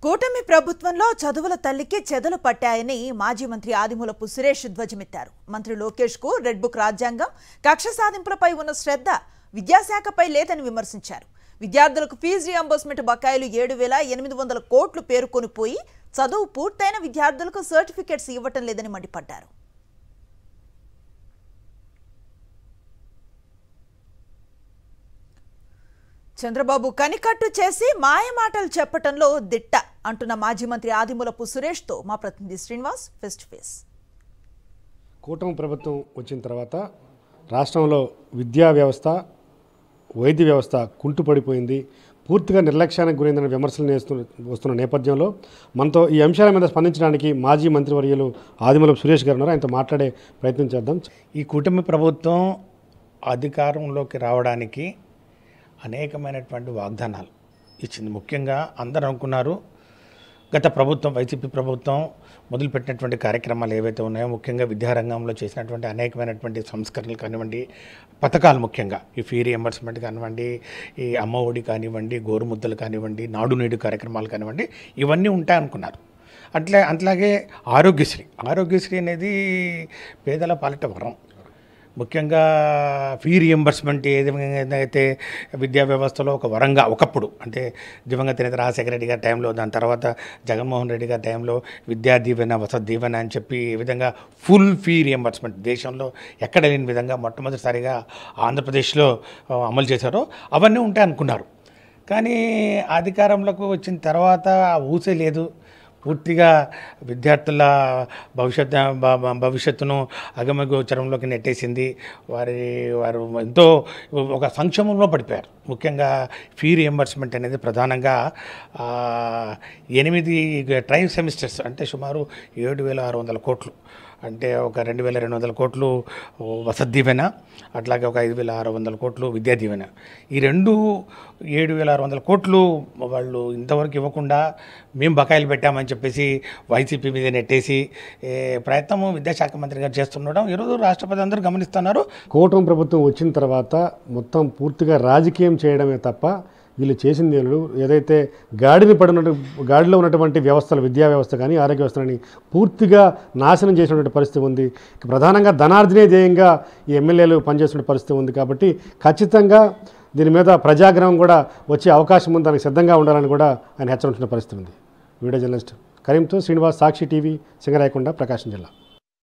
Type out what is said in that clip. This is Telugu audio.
కూటమి ప్రభుత్వంలో చదువుల తల్లికి చెదలు పట్టాయని మాజీ మంత్రి ఆదిమూలపు సురేష్ ధ్వజమెత్తారు. మంత్రి లోకేష్ కు రెడ్ బుక్ రాజ్యాంగం, కక్ష సాధింపులపై ఉన్న శ్రద్ధ విద్యాశాఖపై లేదని విమర్శించారు. విద్యార్థులకు ఫీజు రియంబర్స్మెంట్ బకాయిలు 7,800 కోట్లు పేరుకొనిపోయి చదువు పూర్తయిన విద్యార్థులకు సర్టిఫికెట్స్ ఇవ్వటం లేదని మండిపడ్డారు. చంద్రబాబు కనికట్టు చేసి మాయమాటలు చెప్పటంలో దిట్ట అంటున్న మాజీ మంత్రి ఆదిమూలపు సురేష్ తో మా ప్రతినిధి శ్రీనివాస్ ఫేస్ టు ఫేస్. కూటమి ప్రభుత్వం వచ్చిన తర్వాత రాష్ట్రంలో విద్యా వ్యవస్థ, వైద్య వ్యవస్థ కుంటుపడిపోయింది, పూర్తిగా నిర్లక్ష్యానికి గురైందని విమర్శలు వస్తున్న నేపథ్యంలో మనతో ఈ అంశాల మీద స్పందించడానికి మాజీ మంత్రివర్యులు ఆదిమూలపు సురేష్ గారు ఉన్నారు. ఆయనతో మాట్లాడే ప్రయత్నం చేద్దాం. ఈ కూటమి ప్రభుత్వం అధికారంలోకి రావడానికి అనేకమైనటువంటి వాగ్దానాలు ఇచ్చింది. ముఖ్యంగా అందరూ అనుకున్నారు గత ప్రభుత్వం, వైసీపీ ప్రభుత్వం మొదలుపెట్టినటువంటి కార్యక్రమాలు ఏవైతే ఉన్నాయో, ముఖ్యంగా విద్యారంగంలో చేసినటువంటి అనేకమైనటువంటి సంస్కరణలు కానివ్వండి, పథకాలు, ముఖ్యంగా ఈ ఫీ రియంబర్స్మెంట్ కానివ్వండి, ఈ అమ్మ ఒడి కానివ్వండి, గోరుముద్దలు కానివ్వండి, నాడు నేడు కార్యక్రమాలు కానివ్వండి, ఇవన్నీ ఉంటాయనుకున్నారు. అట్లాగే ఆరోగ్యశ్రీ అనేది పేదల పాలిట వరం. ముఖ్యంగా ఫీ రియంబర్స్మెంట్ ఏదైతే విద్యా వ్యవస్థలో ఒక వరంగా ఒకప్పుడు, అంటే దివంగత నేత రాజశేఖర రెడ్డి గారి టైంలో, దాని తర్వాత జగన్మోహన్ రెడ్డి గారి టైంలో విద్యా దీవెన, వసతి దీవెన అని చెప్పి ఈ విధంగా ఫుల్ ఫీ రియంబర్స్మెంట్ దేశంలో ఎక్కడ లేని విధంగా మొట్టమొదటిసారిగా ఆంధ్రప్రదేశ్లో అమలు చేశారో అవన్నీ ఉంటాయి అనుకున్నారు. కానీ అధికారంలోకి వచ్చిన తర్వాత ఆ ఊసే లేదు. పూర్తిగా విద్యార్థుల భవిష్యత్తును అగమగోచరంలోకి నెట్టేసింది. వారు ఎంతో ఒక సంక్షోభంలో పడిపోయారు. ముఖ్యంగా ఫీ రియంబర్స్మెంట్ అనేది ప్రధానంగా 8 ట్రై సెమిస్టర్స్, అంటే సుమారు 7,600 కోట్లు, అంటే ఒక 2,200 కోట్లు వసతి దీవెన, అట్లాగే ఒక 5,600 కోట్లు విద్యా దీవెన. ఈ 7,600 కోట్లు వాళ్ళు ఇంతవరకు ఇవ్వకుండా మేము బకాయిలు పెట్టామని చెప్పేసి వైసీపీ మీద నెట్టేసి ప్రయత్నం విద్యాశాఖ మంత్రి గారు చేస్తుండడం ఈరోజు రాష్ట్రపతి అందరూ గమనిస్తున్నారు. కూటమి ప్రభుత్వం వచ్చిన తర్వాత మొత్తం పూర్తిగా రాజకీయం చేయడమే తప్ప వీళ్ళు చేసింది ఏదైతే గాడిలో ఉన్నటువంటి వ్యవస్థలు, విద్యా వ్యవస్థ కానీ ఆరోగ్య వ్యవస్థలని పూర్తిగా నాశనం చేసినటువంటి పరిస్థితి ఉంది. ప్రధానంగా ధనార్జనే ధ్యేయంగా ఈ ఎమ్మెల్యేలు పనిచేస్తున్న పరిస్థితి ఉంది. కాబట్టి ఖచ్చితంగా దీని మీద ప్రజాగ్రహం కూడా వచ్చే అవకాశం ఉంది, దానికి సిద్ధంగా ఉండాలని కూడా ఆయన హెచ్చరించిన పరిస్థితి ఉంది. వీడియో జర్నలిస్ట్ కరీంతో శ్రీనివాస్, సాక్షి టీవీ, సింగరాయకొండ, ప్రకాశం జిల్లా.